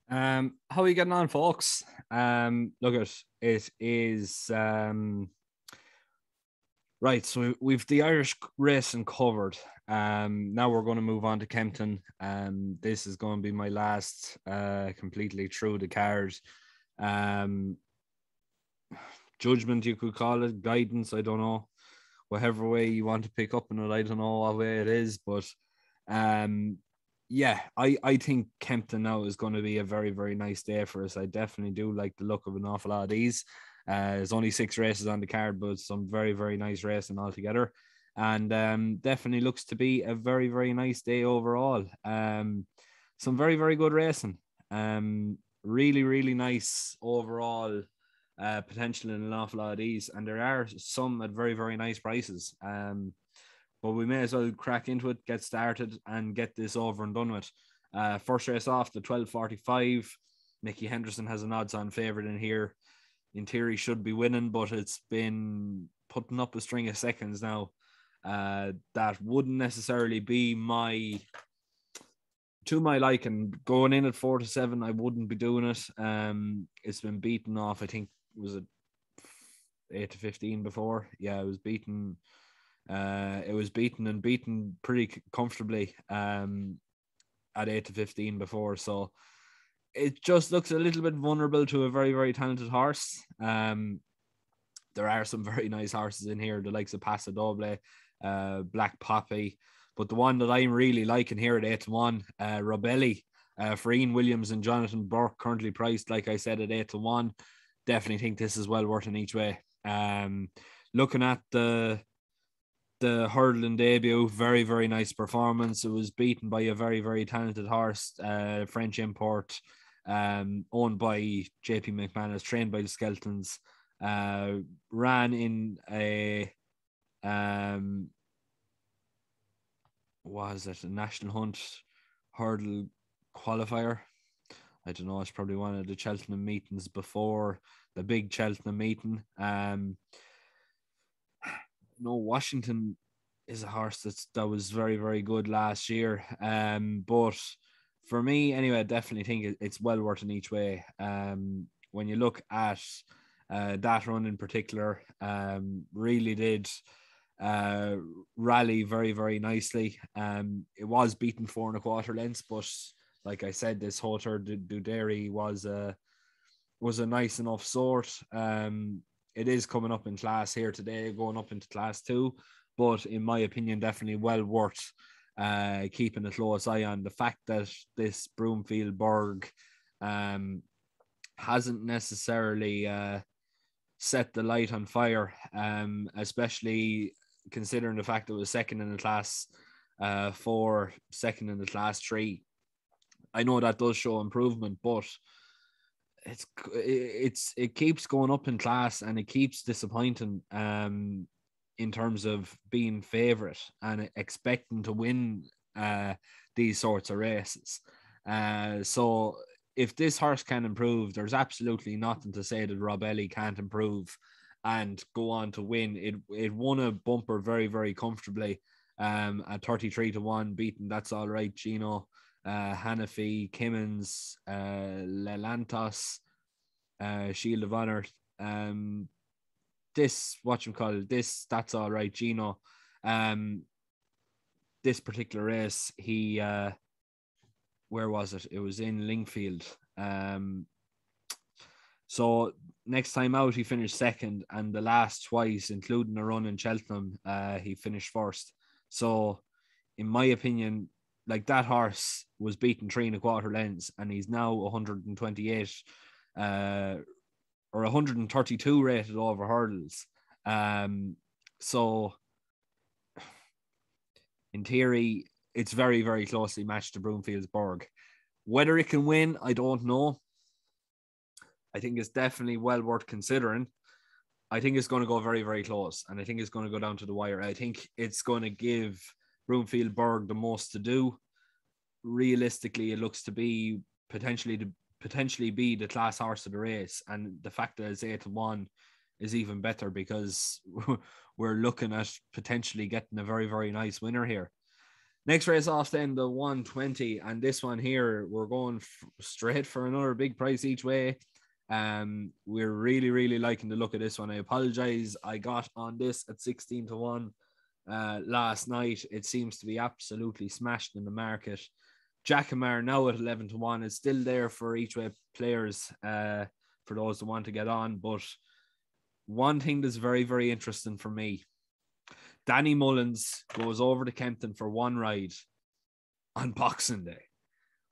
How are you getting on, folks? Look at it is right. So we've the Irish racing covered. Now we're going to move on to Kempton. This is going to be my last completely through the card. Um, Judgment, you could call it, guidance. I don't know, whatever way you want to pick up on it. I don't know what way it is, but um, yeah, I think Kempton now is going to be a very, very nice day for us. I definitely do like the look of an awful lot of these. There's only 6 races on the card, but some very, very nice racing altogether. And definitely looks to be a very, very nice day overall. Some very, very good racing. Really, really nice overall potential in an awful lot of these. And there are some at very, very nice prices. But we may as well crack into it, get started, and get this over and done with. First race off, the 12:45. Nicky Henderson has an odds-on favourite in here. In theory, should be winning, but it's been putting up a string of seconds now. That wouldn't necessarily be to my liking. Going in at 4-7, I wouldn't be doing it. It's been beaten off. I think was it 8-15 before. Yeah, it was beaten. It was beaten and beaten pretty comfortably at 8-15 before. So it just looks a little bit vulnerable to a very, very talented horse. There are some very nice horses in here, the likes of Paso Doble, Black Poppy. But the one that I'm really liking here at 8-1, Robelli, for Ian Williams and Jonathan Burke, currently priced, like I said, at 8-1. Definitely think this is well worth in each way. Looking at the hurdling debut, very, very nice performance. It was beaten by a very, very talented horse, French import, owned by JP McManus, trained by the Skeltons. Ran in a was it a national hunt hurdle qualifier? I don't know. It's probably one of the Cheltenham meetings before the big Cheltenham meeting. No, Washington is a horse that was very, very good last year. But for me, anyway, I definitely think it's well worth in each way. When you look at that run in particular, really did rally very, very nicely. It was beaten 4.25 lengths, but like I said, this Hotter Duderi was a nice enough sort. It is coming up in class here today, going up into class 2, but in my opinion, definitely well worth keeping a close eye on. The fact that this Broomfield Berg hasn't necessarily set the light on fire, especially considering the fact that it was second in the class 4, second in the class 3. I know that does show improvement, but it keeps going up in class and it keeps disappointing in terms of being favorite and expecting to win these sorts of races. So if this horse can improve, there's absolutely nothing to say that Robelli can't improve and go on to win. It won a bumper very, very comfortably at 33-1, beaten That's All Right, Gino, Hanafi, Kimmins, Lelantos, Shield of Honor. This That's All Right, Gino. This particular race, he where was it? It was in Lingfield. So next time out, he finished second, and the last twice, including a run in Cheltenham, he finished first. So, in my opinion, like that horse was beaten 3.25 lengths, and he's now 128 or 132 rated over hurdles. So, in theory, it's very, very closely matched to Broomfield's Berg. Whether it can win, I don't know. I think it's definitely well worth considering. I think it's going to go very, very close, and I think it's going to go down to the wire. I think it's going to give Broomfield Berg the most to do. Realistically, it looks to be potentially be the class horse of the race, and the fact that it's 8-1 is even better because we're looking at potentially getting a very, very nice winner here. Next race off then, the 120, and this one here, we're going straight for another big price each way. We're really, really liking the look of this one. I apologize. I got on this at 16-1 last night. It seems to be absolutely smashed in the market. Jackamar now at 11-1 is still there for each way players, for those that want to get on. But one thing that's very, very interesting for me, Danny Mullins goes over to Kempton for one ride on Boxing Day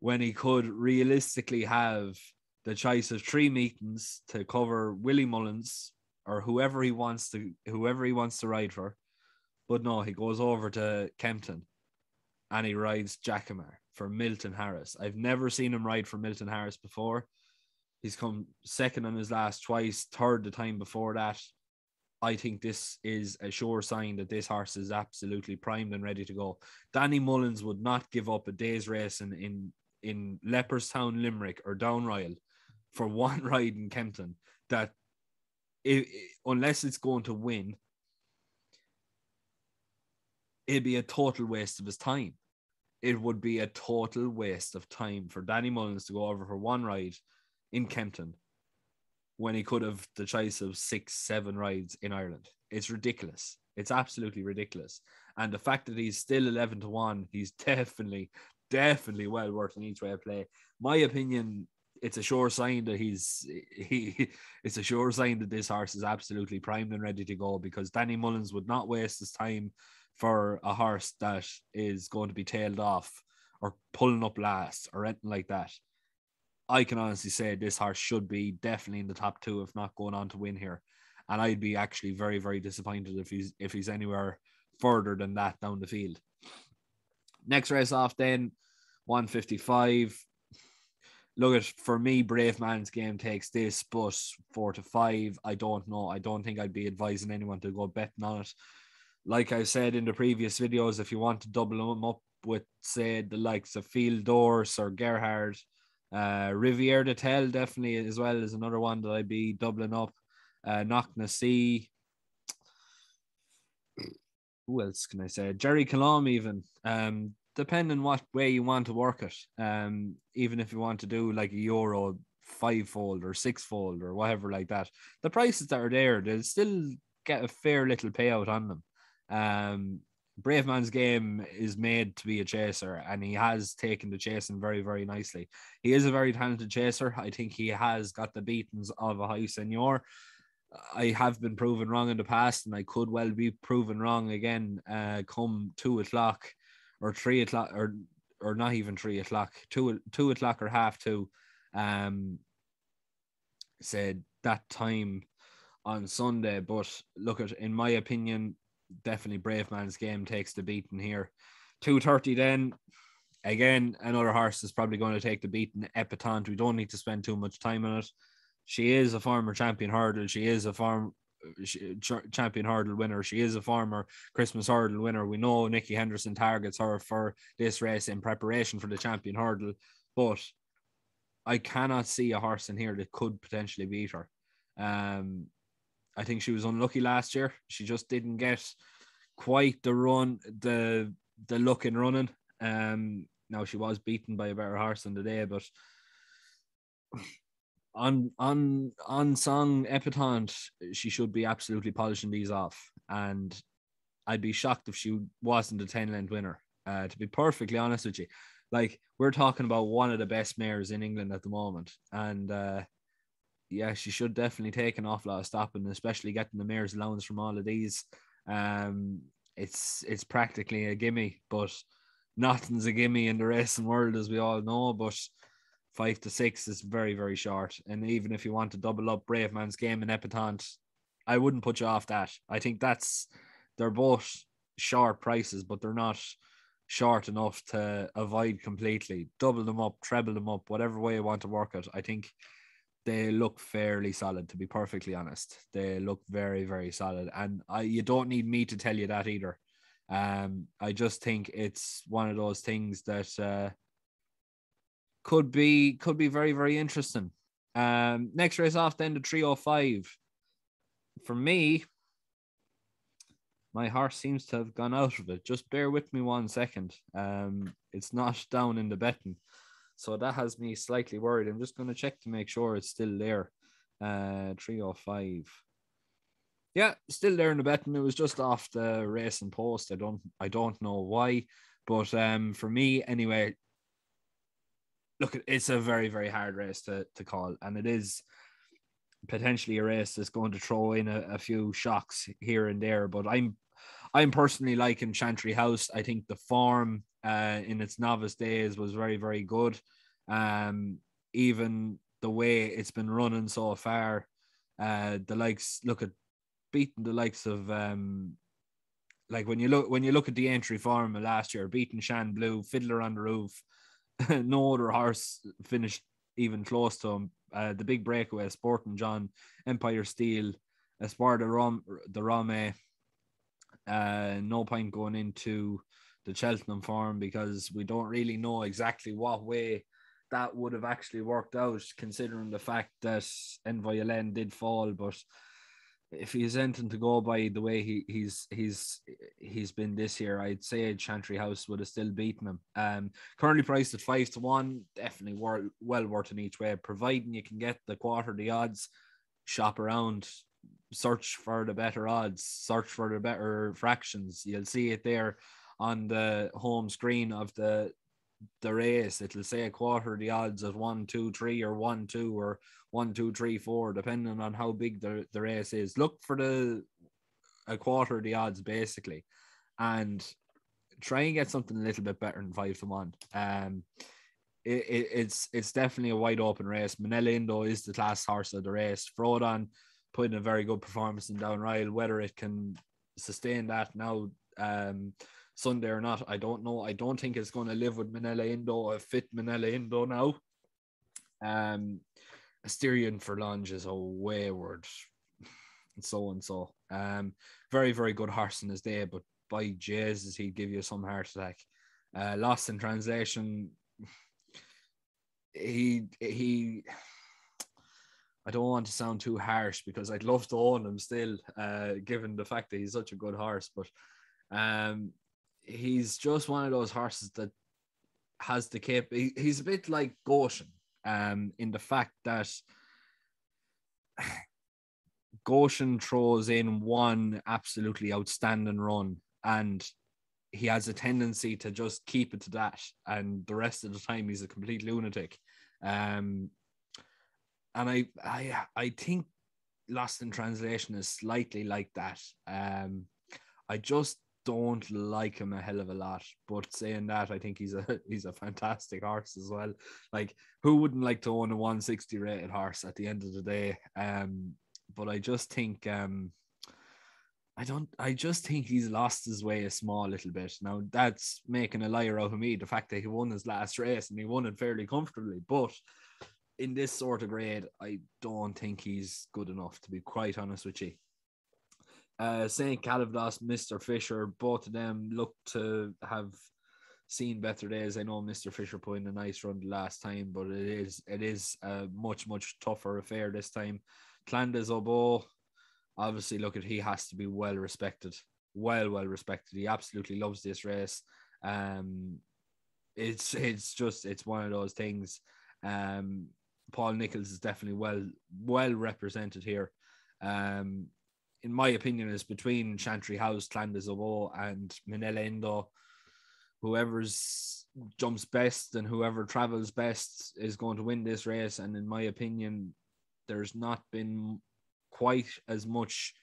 when he could realistically have the choice of 3 meetings to cover Willie Mullins or whoever he wants to ride for. But no, he goes over to Kempton and he rides Jackamar for Milton Harris. I've never seen him ride for Milton Harris before. He's come second on his last twice, third the time before that. I think this is a sure sign that this horse is absolutely primed and ready to go. Danny Mullins would not give up a day's race in Leopardstown, Limerick or Downroyal for one ride in Kempton that unless it's going to win, it'd be a total waste of his time. It would be a total waste of time for Danny Mullins to go over for one ride in Kempton when he could have the choice of 6-7 rides in Ireland. It's ridiculous. It's absolutely ridiculous. And the fact that he's still 11-1, he's definitely well worth an each way play. My opinion, it's a sure sign that it's a sure sign that this horse is absolutely primed and ready to go, because Danny Mullins would not waste his time for a horse that is going to be tailed off or pulling up last or anything like that. I can honestly say this horse should be definitely in the top 2, if not going on to win here. And I'd be actually very, very disappointed if he's anywhere further than that down the field. Next race off then, 155. Look at, for me, Brave Man's Game takes this, but 4-5, I don't know. I don't think I'd be advising anyone to go betting on it. Like I said in the previous videos, if you want to double them up with, say, the likes of Field Dorse or Gerhard, Riviere de Tel definitely as well is another one that I'd be doubling up. Knocknasee. Who else can I say? Jerry Colomb even. Depending what way you want to work it. Even if you want to do like a Euro 5-fold or 6-fold or whatever like that, the prices that are there, they'll still get a fair little payout on them. Brave Man's Game is made to be a chaser, and he has taken the chasing very, very nicely. He is a very talented chaser. I think he has got the beatings of a high senior. I have been proven wrong in the past, and I could well be proven wrong again come 2 o'clock or 3 o'clock or not even 3 o'clock, 2 o'clock or 2:30. Said that time on Sunday. But look at, in my opinion, definitely Brave Man's Game takes the beating here. 2:30 then. Again, another horse is probably going to take the beating. Epatante. We don't need to spend too much time on it. She is a former champion hurdle. She is a champion hurdle winner. She is a former Christmas hurdle winner. We know Nicky Henderson targets her for this race in preparation for the champion hurdle, but I cannot see a horse in here that could potentially beat her. I think she was unlucky last year. She just didn't get quite the run, the look in running. Now she was beaten by a better horse on the day, but on song Epatante, she should be absolutely polishing these off. And I'd be shocked if she wasn't a 10-length winner. To be perfectly honest with you, like, we're talking about one of the best mares in England at the moment, and yeah, she should definitely take an awful lot of stopping, especially getting the mare's allowance from all of these. It's practically a gimme, but nothing's a gimme in the racing world, as we all know. But 5-6 is very, very short. And even if you want to double up Brave Man's Game and Epatante, I wouldn't put you off that. I think they're both short prices, but they're not short enough to avoid completely. Double them up, treble them up, whatever way you want to work it. I think they look fairly solid, to be perfectly honest. They look very, very solid. And you don't need me to tell you that either. I just think it's one of those things that could be very, very interesting. Next race off then, the 305. For me, My horse seems to have gone out of it. Just bear with me 1 second. It's not down in the betting. So that has me slightly worried. I'm just going to check to make sure it's still there. 305. Yeah, still there in the betting. It was just off the racing post. I don't know why, but for me anyway. Look, it's a very very hard race to call, and it is potentially a race that's going to throw in a few shocks here and there. But I'm personally liking Chantry House. I think the form in its novice days was very very good. Even the way it's been running so far, the likes look at beating the likes of like when you look at the entry form of last year, beating Shan Blue, Fiddler on the Roof, no other horse finished even close to him. The big breakaway, Sporting John, Empire Steel, Espoir the Rame. No point going into the Cheltenham form because we don't really know exactly what way that would have actually worked out, considering the fact that Envoyelen did fall. But if he's anything to go by the way he's been this year, I'd say Chantry House would have still beaten him. Currently priced at 5-1, definitely well worth in each way, providing you can get the quarter the odds. Shop around, search for the better odds, search for the better fractions. You'll see it there on the home screen of the race. It'll say a quarter the odds at 1, 2, 3 or 1, 2 or 1, 2, 3, 4, depending on how big the race is. Look for a quarter the odds basically, and try and get something a little bit better than 5-1. It's definitely a wide open race. Manila Indo is the class horse of the race. Frodon put in a very good performance in Down Ryle. Whether it can sustain that now Sunday or not, I don't know. I don't think it's going to live with Manila Indo, a fit Manila Indo now. Asterion for Lunge is a wayward so and so. Very, very good horse in his day, but by Jesus, he'd give you some heart attack. Lost in translation. He I don't want to sound too harsh because I'd love to own him still, given the fact that he's such a good horse. But he's just one of those horses that has the he's a bit like Goshen, in the fact that Goshen throws in one absolutely outstanding run, and he has a tendency to just keep it to that, and the rest of the time he's a complete lunatic. And I think Lost in Translation is slightly like that. I just don't like him a hell of a lot. But saying that, I think he's a fantastic horse as well. Like, who wouldn't like to own a 160 rated horse at the end of the day? But I just think I just think he's lost his way a small little bit. Now that's making a liar out of me, the fact that he won his last race and he won it fairly comfortably. But in this sort of grade, I don't think he's good enough, to be quite honest with you. St. Calvados, Mr. Fisher, both of them look to have seen better days. I know Mr. Fisher put in a nice run the last time, but it is a much, much tougher affair this time. Clandes Obo, obviously, look at, he has to be well respected. Well respected. He absolutely loves this race. It's one of those things. Paul Nichols is definitely well represented here. In my opinion, is between Chantry House, Clandes Obo, and Manila Indo. Whoever's jumps best and whoever travels best is going to win this race. And in my opinion, there's not been quite as much.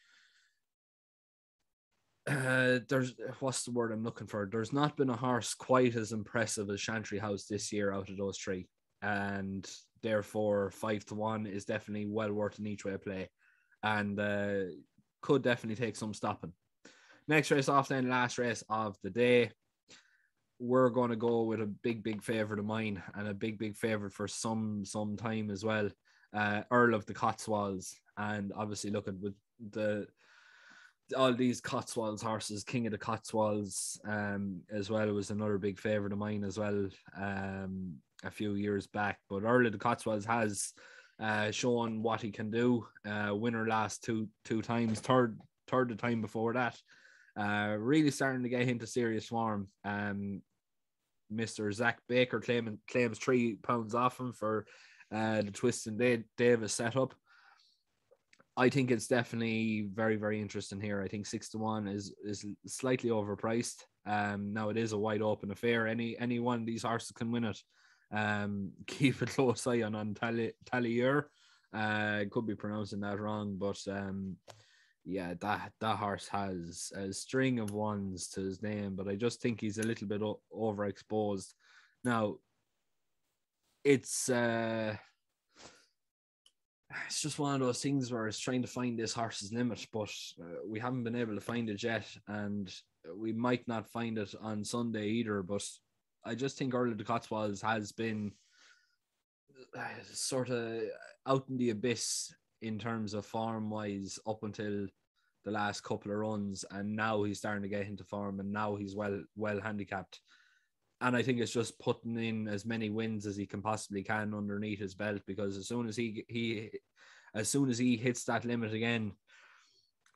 What's the word I'm looking for? There's not been a horse quite as impressive as Chantry House this year out of those three, and therefore 5-1 is definitely well worth an each way play, and could definitely take some stopping. Next race off, then, last race of the day. We're going to go with a big favorite of mine, and a big favorite for some time as well. Earl of the Cotswolds, and obviously looking with all these Cotswolds horses, King of the Cotswolds as well was another big favorite of mine as well a few years back. But Earl of the Cotswolds has shown what he can do. Winner last two times, third the time before that. Really starting to get into serious form. Mr. Zach Baker claims £3 off him for the Twist and Davis setup. I think it's definitely very, very interesting here. I think 6-1 is slightly overpriced. Now it is a wide open affair. Any one of these horses can win it. Keep a close eye on Tallier. Could be pronouncing that wrong, but yeah, that horse has a string of ones to his name, but I just think he's a little bit overexposed. Now, it's just one of those things where it's trying to find this horse's limit, but we haven't been able to find it yet, and we might not find it on Sunday either. But I just think Earl of the Cotswolds has been sort of out in the abyss in terms of form wise up until the last couple of runs, and now he's starting to get into form, and now he's well handicapped. And I think it's just putting in as many wins as he can possibly can underneath his belt, because as soon as he hits that limit again,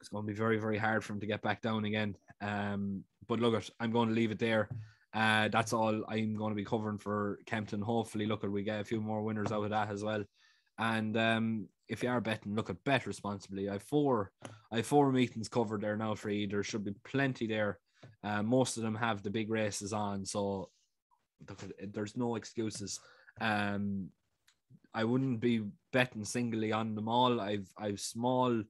it's going to be very, very hard for him to get back down again. But look, I'm going to leave it there. That's all I'm going to be covering for Kempton. Hopefully, we get a few more winners out of that as well. And if you are betting, bet responsibly. I have four meetings covered there now for you. There should be plenty there. Most of them have the big races on, so there's no excuses. I wouldn't be betting singly on them all. I've small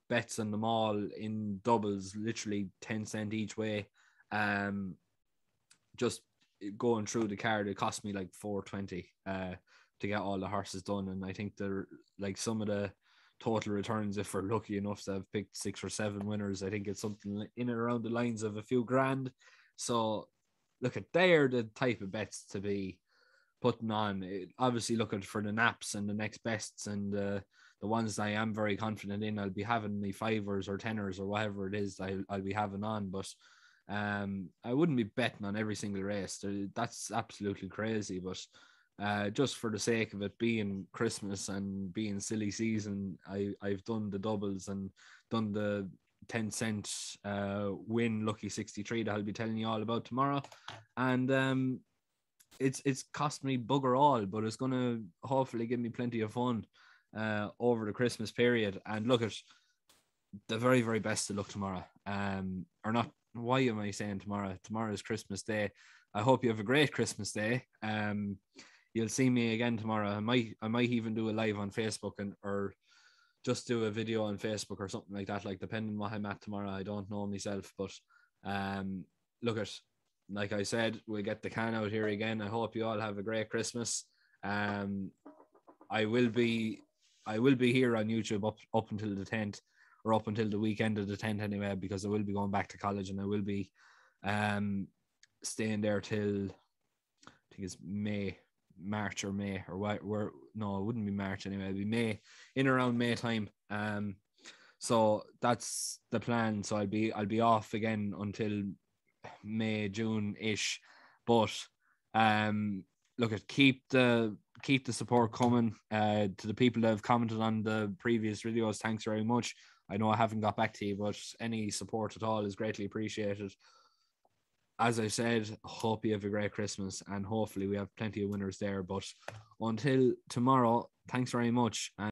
bets on them all in doubles, literally 10 cent each way. Just going through the card, it cost me like $4.20 to get all the horses done, and I think they're like some of the total returns, if we're lucky enough to have picked 6 or 7 winners, I think it's something in and around the lines of a few grand. So they're the type of bets to be putting on. Obviously looking for the naps and the next bests, and the ones that I am very confident in. I'll be having the 5ers or 10ers or whatever it is I'll be having on, but I wouldn't be betting on every single race. That's absolutely crazy, but just for the sake of it being Christmas and being silly season, I've done the doubles and done the 10 cent win lucky 63 that I'll be telling you all about tomorrow. And it's cost me bugger all, but it's going to hopefully give me plenty of fun over the Christmas period. And look at the very, very best of luck tomorrow. Or not, why am I saying tomorrow? Tomorrow is Christmas Day. I hope you have a great Christmas Day. You'll see me again tomorrow. I might even do a live on Facebook or just do a video on Facebook or something like that. Like, depending on what I'm at tomorrow, I don't know myself. But like I said, we'll get the can out here again. I hope you all have a great Christmas. I will be here on YouTube up until the 10th, or up until the weekend of the 10th anyway, because I will be going back to college, and I will be staying there till, I think it's March or May, or what? No, it wouldn't be March anyway. It'd be May, in around May time. So that's the plan. So I'll be off again until May, June ish. But keep the support coming. To the people that have commented on the previous videos, thanks very much. I know I haven't got back to you, but any support at all is greatly appreciated. As I said, hope you have a great Christmas, and hopefully we have plenty of winners there. But until tomorrow, thanks very much. And